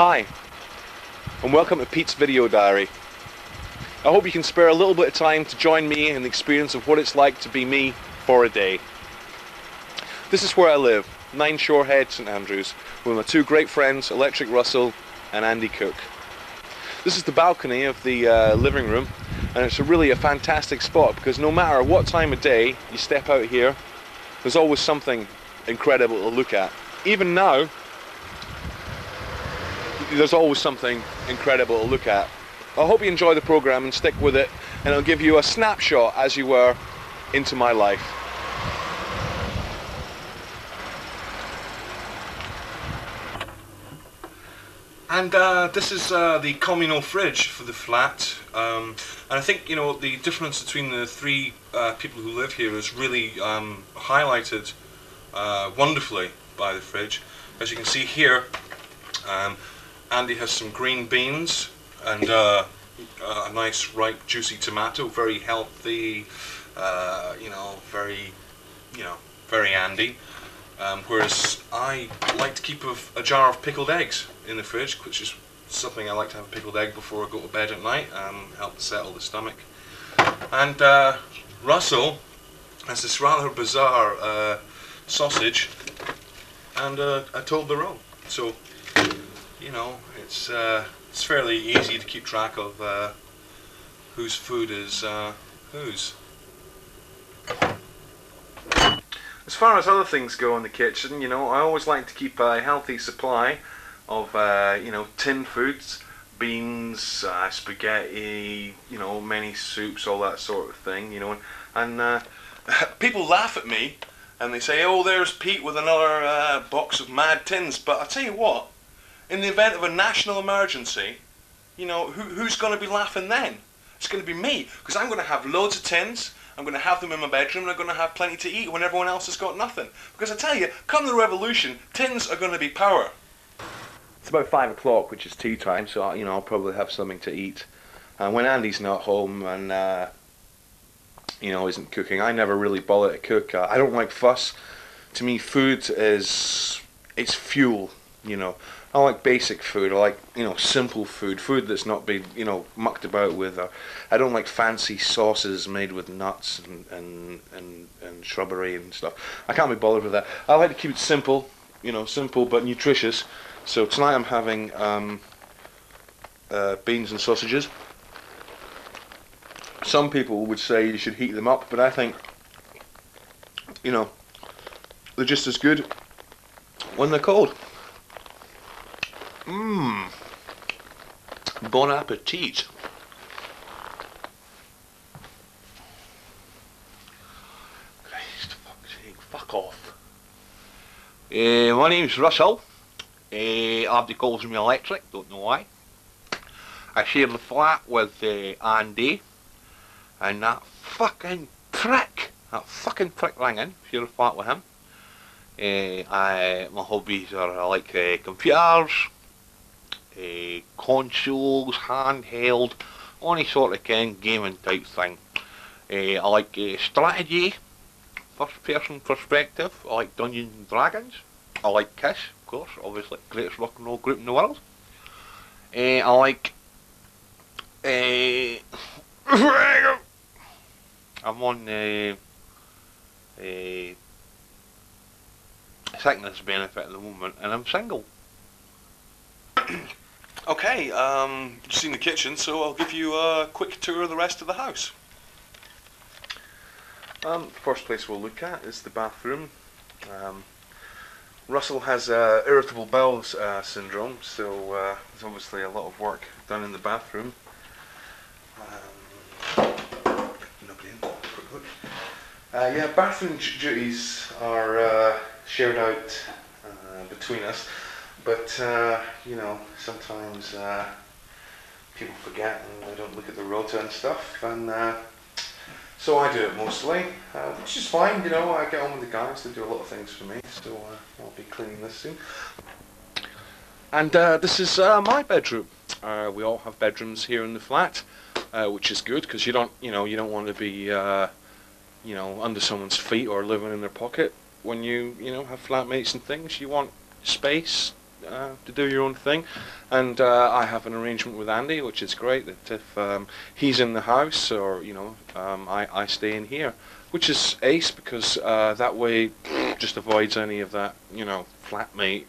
Hi, and welcome to Pete's Video Diary. I hope you can spare a little bit of time to join me in the experience of what it's like to be me for a day. This is where I live, 9 Shorehead, St Andrews, with my two great friends, Electric Russell and Andy Cook. This is the balcony of the living room, and it's really a fantastic spot because no matter what time of day you step out here, there's always something incredible to look at. Even now, there's always something incredible to look at. I hope you enjoy the program and stick with it, and it'll give you a snapshot, as you were, into my life. And this is the communal fridge for the flat, and I think, you know, the difference between the three people who live here is really highlighted wonderfully by the fridge. As you can see here, Andy has some green beans and a nice ripe juicy tomato, very healthy, very Andy. Whereas I like to keep a jar of pickled eggs in the fridge, which is something I like to have a pickled egg before I go to bed at night, help settle the stomach. And Russell has this rather bizarre sausage and a Toblerone. So, you know, it's fairly easy to keep track of whose food is whose. As far as other things go in the kitchen, you know, I always like to keep a healthy supply of, tin foods, beans, spaghetti, you know, many soups, all that sort of thing, you know, and people laugh at me and they say, oh, there's Pete with another box of mad tins, but I tell you what, in the event of a national emergency, you know, who's going to be laughing then? It's going to be me, because I'm going to have loads of tins. I'm going to have them in my bedroom, and I'm going to have plenty to eat when everyone else has got nothing. Because I tell you, come the revolution, tins are going to be power. It's about 5 o'clock, which is tea time, so you know, I'll probably have something to eat. And when Andy's not home and isn't cooking, I never really bother to cook. I don't like fuss. To me, food it's fuel. You know, I like basic food. I like, you know, simple food that's not been, you know, mucked about with. I don't like fancy sauces made with nuts and shrubbery and stuff. I can't be bothered with that. I like to keep it simple, you know, simple but nutritious. So tonight I'm having beans and sausages. Some people would say you should heat them up, but I think, you know, they're just as good when they're cold. Bon appetit. Christ, fuck's sake, fuck off. My name's Russell. Everybody calls me Electric, don't know why. I share the flat with Andy and that fucking prick Rankin, share the flat with him. My hobbies are, I like computers, consoles, handheld, any sort of gaming type thing. I like strategy, first person perspective. I like Dungeons and Dragons. I like Kiss, of course, obviously, greatest rock and roll group in the world. I like I'm on sickness benefit at the moment, and I'm single. Okay, you've seen the kitchen, so I'll give you a quick tour of the rest of the house. First place we'll look at is the bathroom. Russell has irritable bowel syndrome, so there's obviously a lot of work done in the bathroom. Nobody in. Quick look. Yeah, bathroom duties are shared out between us, but you know, sometimes people forget and they don't look at the rota and stuff, and so I do it mostly, which is fine. You know, I get on with the guys, they do a lot of things for me, so I'll be cleaning this soon. And this is my bedroom. We all have bedrooms here in the flat, which is good because you don't want to be under someone's feet or living in their pocket. When you have flatmates and things, you want space, to do your own thing. And I have an arrangement with Andy, which is great, that if he's in the house, or I stay in here, which is ace, because that way just avoids any of that flatmate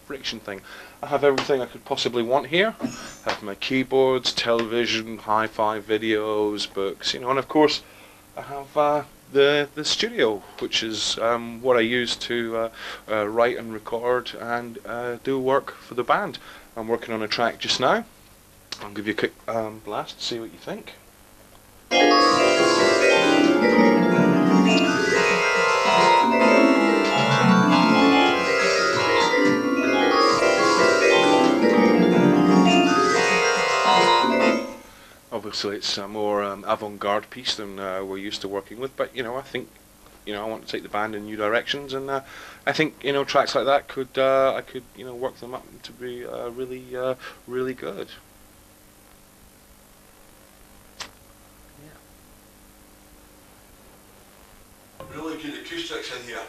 friction thing. I have everything I could possibly want here. I have my keyboards, television, hi-fi videos, books, and of course I have the studio, which is what I use to write and record and do work for the band. I'm working on a track just now. I'll give you a quick blast, see what you think. Obviously, it's a more avant-garde piece than we're used to working with, but I think I want to take the band in new directions, and I think tracks like that could I could work them up to be really good. Really good acoustics in here.